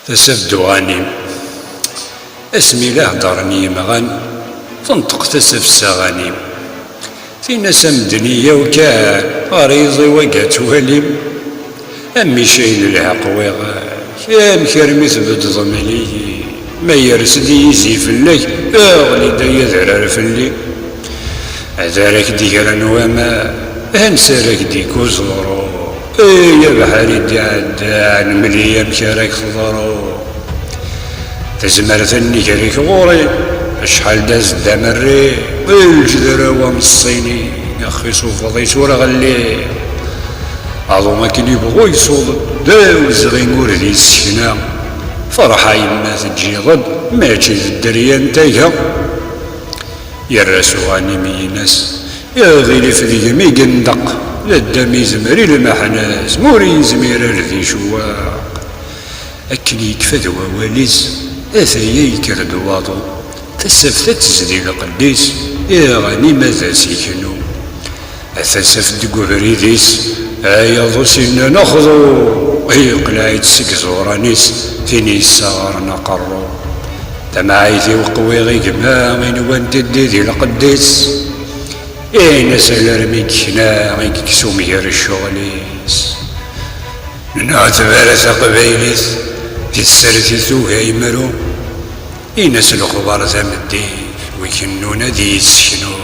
تسبد غانم اسمي لا هضرني مغان تنطق تسف السغانم فينا سمدنية وكان غريزي وقات واليم أمي شايل الحق ويغاش يا مكرمي ثبت ضملي ما يرسدي يزي فلي أغلي دا يذرر فلي أذارك ديكرا وما هنسارك ديكو زورو يا بحري دي عدان مليا مشارك خضرو تزمر ثني كريك غوري شحال داز الدمري الجدرة ومصيني أخي صوفضي سورة غلي عضو ما كان يبغو يصوض داو زغينور دي السكنة فرحة يما تجي ضد ما تجي الدريا نتايها يا الراسو غاني ناس يا غيري في ذي مي قندق لدام يزمري المحناس موري زمير ذي شواق أكن يكفى واليز أثايا يكرد واضو تسفت تزدي القديس يا غني ماذا سيكنو أثسف دقوهري ذيس أيا ضو سنة نخضو يقلع يتسك زورانيس تيني الصغار نقرو تماعيثي وقوي غي قمامين وانت ديدي القديس ناس الرميك هنا غيك كسوم هير الشغليس نعتبر قبيليس في السرثي ثوها يمرو ناس الخبار ذا مدي ويكنو نادي يسكنو